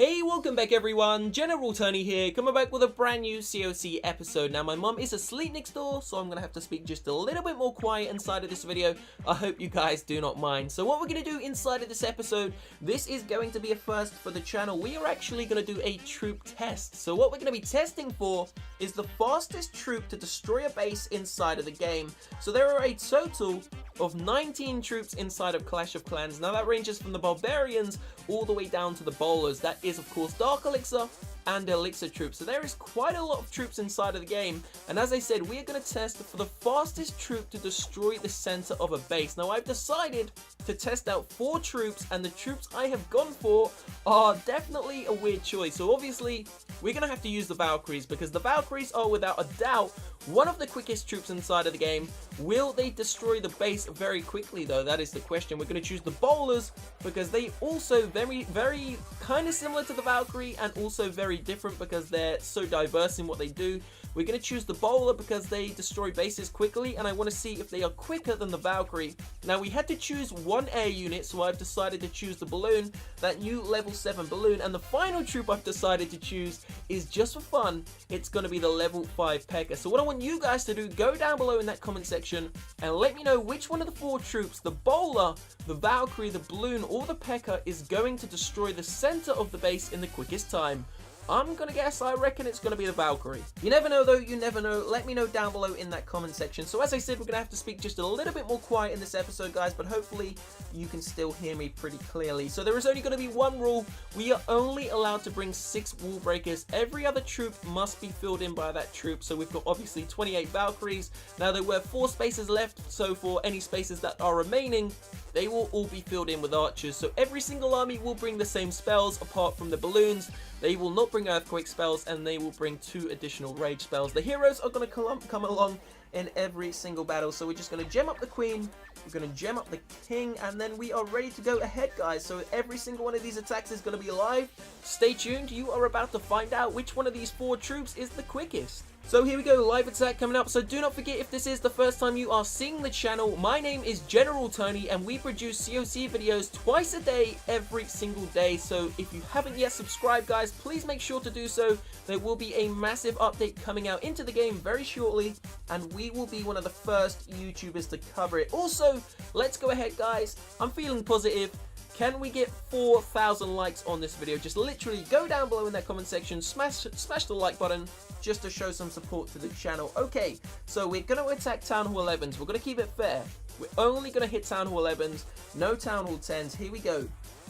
Hey, welcome back everyone, General Tony here, coming back with a brand new COC episode. Now my mum is asleep next door, so I'm going to have to speak just a little bit more quiet inside of this video. I hope you guys do not mind. So what we're going to do inside of this episode, this is going to be a first for the channel. We are actually going to do a troop test. So what we're going to be testing for is the fastest troop to destroy a base inside of the game. So there are a total of 19 troops inside of Clash of Clans. Now that ranges from the barbarians all the way down to the bowlers. That is of course Dark Elixir and elixir troops. So there is quite a lot of troops inside of the game, and as I said, we are going to test for the fastest troop to destroy the center of a base. Now I've decided to test out 4 troops, and the troops I have gone for are definitely a weird choice. So obviously we're going to have to use the Valkyries, because the Valkyries are without a doubt one of the quickest troops inside of the game. Will they destroy the base very quickly though? That is the question. We're going to choose the bowlers because they also very kind of similar to the Valkyrie, and also very different because they're so diverse in what they do. We're going to choose the bowler because they destroy bases quickly, and I want to see if they are quicker than the Valkyrie. Now we had to choose one air unit, so I've decided to choose the balloon, that new level 7 balloon, and the final troop I've decided to choose is just for fun. It's going to be the level 5 P.E.K.K.A. So what I want you guys to do, go down below in that comment section and let me know which one of the 4 troops, the bowler, the Valkyrie, the balloon, or the P.E.K.K.A. is going to destroy the center of the base in the quickest time. I'm gonna guess, I reckon it's gonna be the Valkyrie. You never know though, you never know. Let me know down below in that comment section. So as I said, we're gonna have to speak just a little bit more quiet in this episode, guys, but hopefully you can still hear me pretty clearly. So there is only gonna be one rule. We are only allowed to bring 6 wall breakers. Every other troop must be filled in by that troop. So we've got obviously 28 Valkyries. Now there were 4 spaces left, so for any spaces that are remaining, they will all be filled in with archers. So every single army will bring the same spells apart from the balloons. They will not bring earthquake spells, and they will bring 2 additional rage spells. The heroes are going to come along in every single battle. So we're just going to gem up the queen, we're going to gem up the king, and then we are ready to go ahead, guys. So every single one of these attacks is going to be live. Stay tuned, you are about to find out which one of these 4 troops is the quickest. So here we go, live attack coming up. So do not forget, if this is the first time you are seeing the channel, my name is General Tony, and we produce COC videos twice a day, every single day. So if you haven't yet subscribed, guys, please make sure to do so. There will be a massive update coming out into the game very shortly, and we will be one of the first YouTubers to cover it. Also, let's go ahead, guys. I'm feeling positive. Can we get 4,000 likes on this video? Just literally go down below in that comment section, smash the like button, just to show some support to the channel. Okay, so we're going to attack Town Hall 11s. We're going to keep it fair. We're only going to hit Town Hall 11s, no Town Hall 10s. Here we go.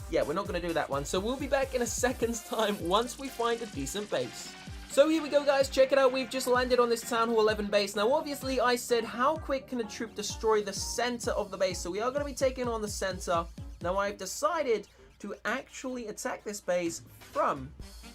Yeah, we're not going to do that one. So we'll be back in a second's time once we find a decent base. So here we go, guys, check it out. We've just landed on this Town Hall 11 base. Now obviously I said how quick can a troop destroy the center of the base, so we are going to be taking on the center. Now I've decided to actually attack this base from,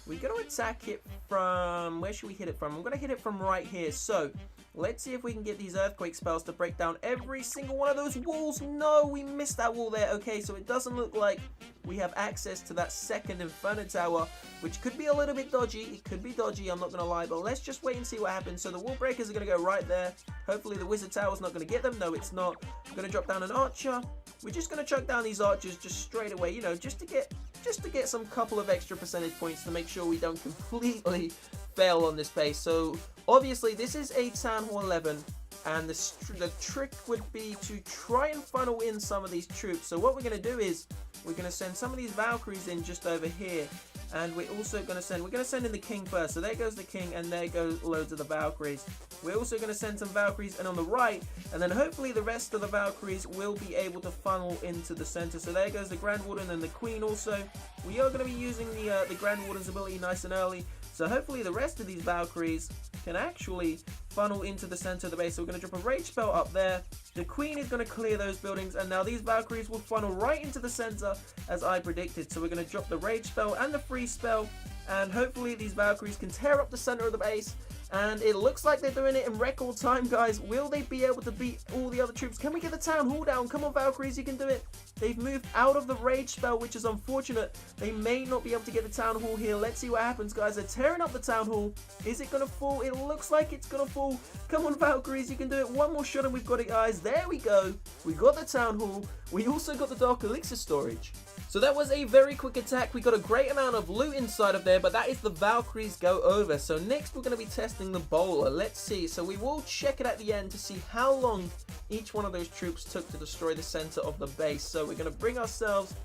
we're going to attack it from, where should we hit it from? I'm going to hit it from right here. So let's see if we can get these earthquake spells to break down every single one of those walls. No, we missed that wall there. Okay, so it doesn't look like we have access to that second Inferno Tower, which could be a little bit dodgy. It could be dodgy, I'm not going to lie, but let's just wait and see what happens. So the wall breakers are going to go right there. Hopefully the Wizard Tower's not going to get them. No, it's not. I'm going to drop down an archer. We're just going to chuck down these archers just straight away, you know, just to get some couple of extra percentage points to make sure we don't completely fail on this base. So obviously this is a Town Hall 11, and the trick would be to try and funnel in some of these troops. So what we're going to do is we're going to send some of these Valkyries in just over here, and we're also going to send in the king first. So there goes the king, and there goes loads of the Valkyries. We're also going to send some Valkyries in on the right, and then hopefully the rest of the Valkyries will be able to funnel into the center. So there goes the Grand Warden and the Queen also. We are going to be using the Grand Warden's ability nice and early. So hopefully the rest of these Valkyries can actually funnel into the center of the base. So we're going to drop a rage spell up there. The Queen is going to clear those buildings, and now these Valkyries will funnel right into the center as I predicted. So we're going to drop the rage spell and the freeze spell, and hopefully these Valkyries can tear up the center of the base. And it looks like they're doing it in record time, guys. Will they be able to beat all the other troops? Can we get the Town Hall down? Come on, Valkyries, you can do it. They've moved out of the rage spell, which is unfortunate. They may not be able to get the Town Hall here. Let's see what happens, guys. They're tearing up the Town Hall. Is it going to fall? It looks like it's going to fall. Come on, Valkyries, you can do it. One more shot and we've got it, guys. There we go. We got the Town Hall. We also got the Dark Elixir storage. So that was a very quick attack. We got a great amount of loot inside of there, but that is the Valkyries go over. So next we're going to be testing the bowler. Let's see. So we will check it at the end to see how long each one of those troops took to destroy the center of the base. So we're going to bring ourselves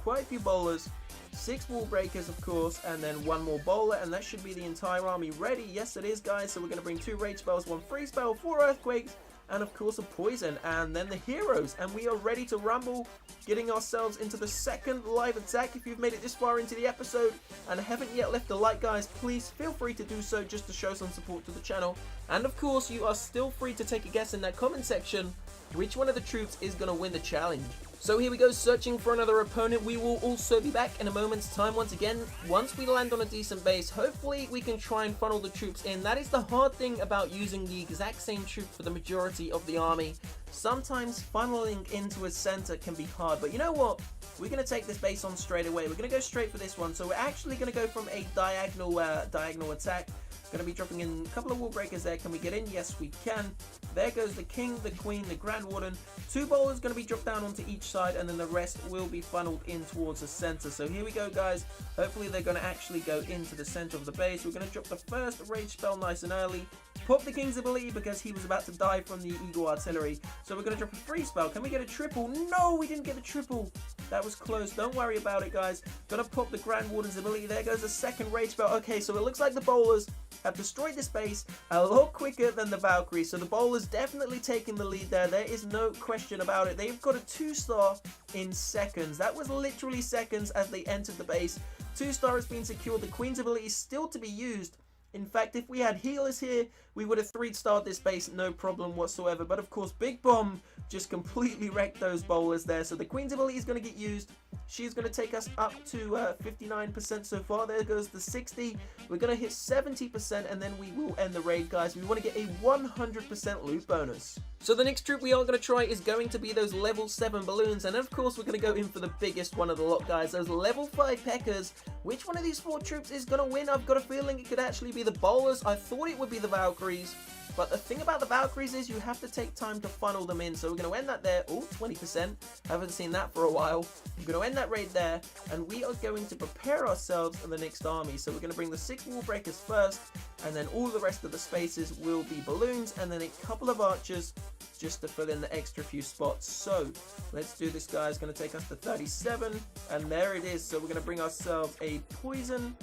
quite a few bowlers, 6 wall breakers of course, and then 1 more bowler, and that should be the entire army ready. Yes it is, guys. So we're going to bring 2 rage spells, 1 freeze spell, 4 earthquakes, and of course a poison, and then the heroes, and we are ready to rumble, getting ourselves into the second live attack. If you've made it this far into the episode and haven't yet left a like, guys, please feel free to do so just to show some support to the channel. And of course you are still free to take a guess in that comment section which one of the troops is going to win the challenge. So here we go, searching for another opponent. We will also be back in a moment's time once again. Once we land on a decent base, hopefully we can try and funnel the troops in. That is the hard thing about using the exact same troop for the majority of the army. Sometimes funneling into a center can be hard, but you know what? We're going to take this base on straight away. We're going to go straight for this one. So we're actually going to go from a diagonal attack. Going to be dropping in a couple of wall breakers there. Can we get in? Yes, we can. There goes the king, the queen, the grand warden. 2 bowlers going to be dropped down onto each side, and then the rest will be funneled in towards the center. So here we go, guys. Hopefully they're going to actually go into the center of the base. We're going to drop the first rage spell nice and early. Pop the king's ability because he was about to die from the eagle artillery. So we're going to drop a free spell. Can we get a triple? No, we didn't get a triple. That was close. Don't worry about it, guys. Gonna pop the grand warden's ability. There goes the second rage spell. Okay, so it looks like the bowlers have destroyed this base a lot quicker than the Valkyries. So the bowlers definitely taking the lead there. There is no question about it. They've got a 2-star in seconds. That was literally seconds as they entered the base. 2-star has been secured. The queen's ability is still to be used. In fact, if we had healers here, we would have 3-starred this base, no problem whatsoever. But of course, Big Bomb just completely wrecked those bowlers there. So the Queen's ability is going to get used. She's going to take us up to 59% so far. There goes the 60. We're going to hit 70%, and then we will end the raid, guys. We want to get a 100% loot bonus. So the next troop we are going to try is going to be those level 7 balloons. And of course, we're going to go in for the biggest one of the lot, guys. Those level 5 P.E.K.K.A.s. Which one of these 4 troops is going to win? I've got a feeling it could actually be the bowlers. I thought it would be the Valkyries. But the thing about the Valkyries is you have to take time to funnel them in. So we're going to end that there. Oh, 20%. Haven't seen that for a while. We're going to end that raid there. And we are going to prepare ourselves for the next army. So we're going to bring the 6 wall breakers first. And then all the rest of the spaces will be balloons. And then a couple of archers just to fill in the extra few spots. So let's do this, guys. Going to take us to 37. And there it is. So we're going to bring ourselves a poison.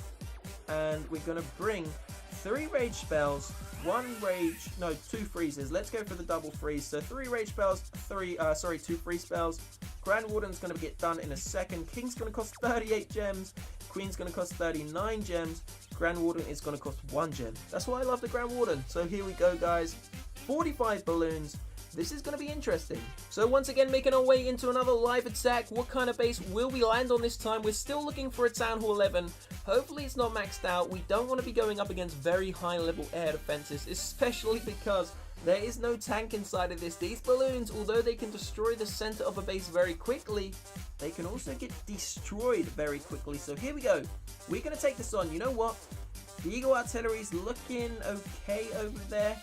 And we're going to bring 3 rage spells, 2 freezes. Let's go for the double freeze. So 3 rage spells, 2 freeze spells. Grand Warden's going to get done in a second. King's going to cost 38 gems. Queen's going to cost 39 gems. Grand Warden is going to cost 1 gem. That's why I love the Grand Warden. So here we go, guys. 45 balloons. This is going to be interesting. So once again, making our way into another live attack. What kind of base will we land on this time? We're still looking for a Town Hall 11. Hopefully it's not maxed out. We don't want to be going up against very high level air defenses, especially because there is no tank inside of this. These balloons, although they can destroy the center of a base very quickly, they can also get destroyed very quickly. So here we go. We're going to take this on. You know what? The Eagle Artillery is looking okay over there.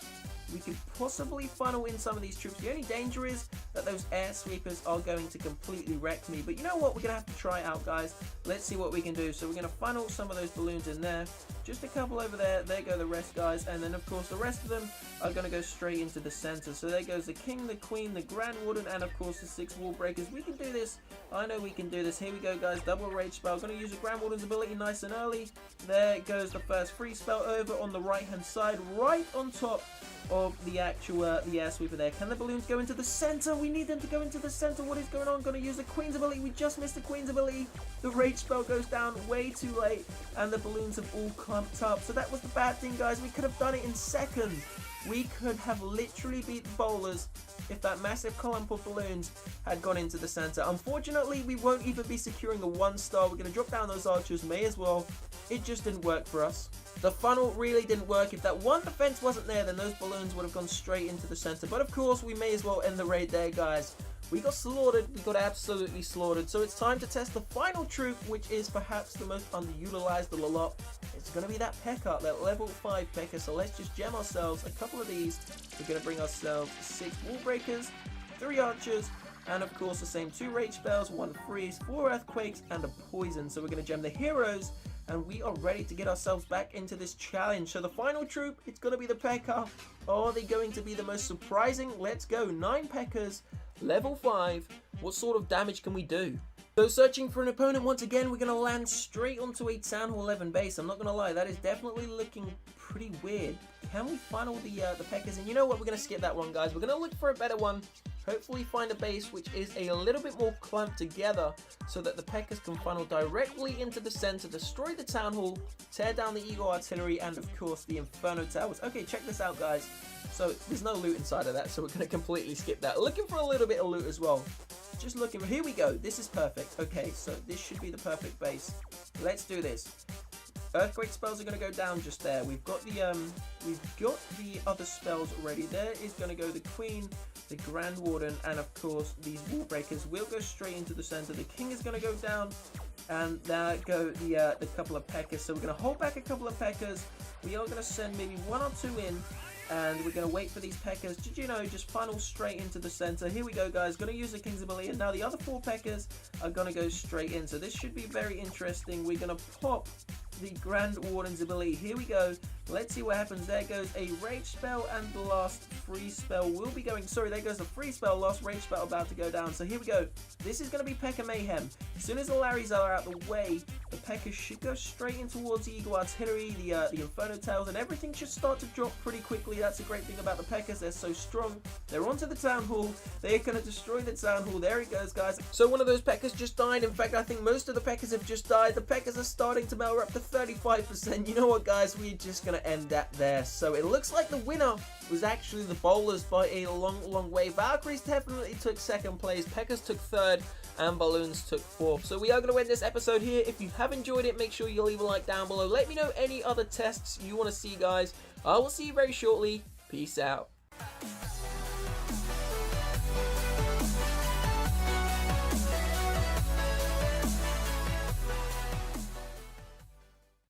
We could possibly funnel in some of these troops. The only danger is that those air sweepers are going to completely wreck me. But you know what? We're going to have to try it out, guys. Let's see what we can do. So we're going to funnel some of those balloons in there. Just a couple over there. There go the rest, guys. And then, of course, the rest of them are going to go straight into the center. So there goes the king, the queen, the grand warden, and, of course, the 6 wall breakers. We can do this. I know we can do this. Here we go, guys. Double rage spell. Going to use the grand warden's ability nice and early. There goes the first free spell over on the right-hand side, right on top of the actual the air sweeper there. Can the balloons go into the center? We need them to go into the center. What is going on? Going to use the queen's ability. We just missed the queen's ability. The rage spell goes down way too late, and the balloons have all clumped up. So that was the bad thing, guys. We could have done it in seconds. We could have literally beat the bowlers if that massive clump of balloons had gone into the center. Unfortunately, we won't even be securing a 1-star. We're going to drop down those archers. May as well. It just didn't work for us. The funnel really didn't work. If that one defense wasn't there, then those balloons would have gone straight into the center. But of course, we may as well end the raid there, guys. We got slaughtered. We got absolutely slaughtered. So it's time to test the final troop, which is perhaps the most underutilized of the lot. It's going to be that P.E.K.K.A, that level 5 P.E.K.K.A. So let's just gem ourselves a couple of these. We're going to bring ourselves 6 wall breakers, 3 archers, And of course the same 2 rage spells, 1 freeze, 4 earthquakes, and a poison. So we're going to gem the heroes, and we are ready to get ourselves back into this challenge. So the final troop, it's going to be the P.E.K.K.A. Are they going to be the most surprising? Let's go. 9 P.E.K.K.A.s, level 5. What sort of damage can we do? So searching for an opponent once again, we're going to land straight onto a Town Hall 11 base. I'm not going to lie, that is definitely looking pretty weird. Can we find all the P.E.K.K.A.s? And you know what, we're going to skip that one, guys. We're going to look for a better one. Hopefully find a base which is a little bit more clamped together so that the P.E.K.K.A.s can funnel directly into the center, destroy the Town Hall, tear down the Eagle Artillery, and of course the Inferno Towers. Okay, check this out, guys. So there's no loot inside of that, so we're going to completely skip that. Looking for a little bit of loot as well. Just looking. Here we go. This is perfect. Okay, so this should be the perfect base. Let's do this. Earthquake spells are going to go down just there. We've got the other spells already. There is going to go the Queen, the Grand Warden, and of course these Wall Breakers will go straight into the center. The King is going to go down, and there go the couple of P.E.K.K.A.s. So we're going to hold back a couple of P.E.K.K.A.s. We are going to send maybe 1 or 2 in. And we're going to wait for these P.E.K.K.A.s, did you know, just funnel straight into the center. Here we go, guys. Going to use the King's Ability. And now the other 4 P.E.K.K.A.s are going to go straight in. So this should be very interesting. We're going to pop the Grand Warden's ability. Here we go. Let's see what happens. There goes a rage spell, and the last freeze spell will be going. Sorry, there goes the freeze spell. Last rage spell about to go down. So here we go. This is going to be P.E.K.K.A. Mayhem. As soon as the Larrys are out the way, the P.E.K.K.A. should go straight in towards the Eagle Artillery, the Inferno Towers, and everything should start to drop pretty quickly. That's a great thing about the P.E.K.K.A.s. They're so strong. They're onto the Town Hall. They're going to destroy the Town Hall. There it goes, guys. So one of those P.E.K.K.A.s just died. In fact, I think most of the P.E.K.K.A.s have just died. The P.E.K.K.A.s are starting to melt. We're up to 35%. You know what, guys? We're just going to end that there. So it looks like the winner was actually the bowlers by a long way. Valkyries definitely took 2nd place. P.E.K.K.A.s took 3rd. And Balloons took 4th. So we are going to end this episode here. If you have enjoyed it, make sure you leave a like down below. Let me know any other tests you want to see, guys. I will see you very shortly. Peace out.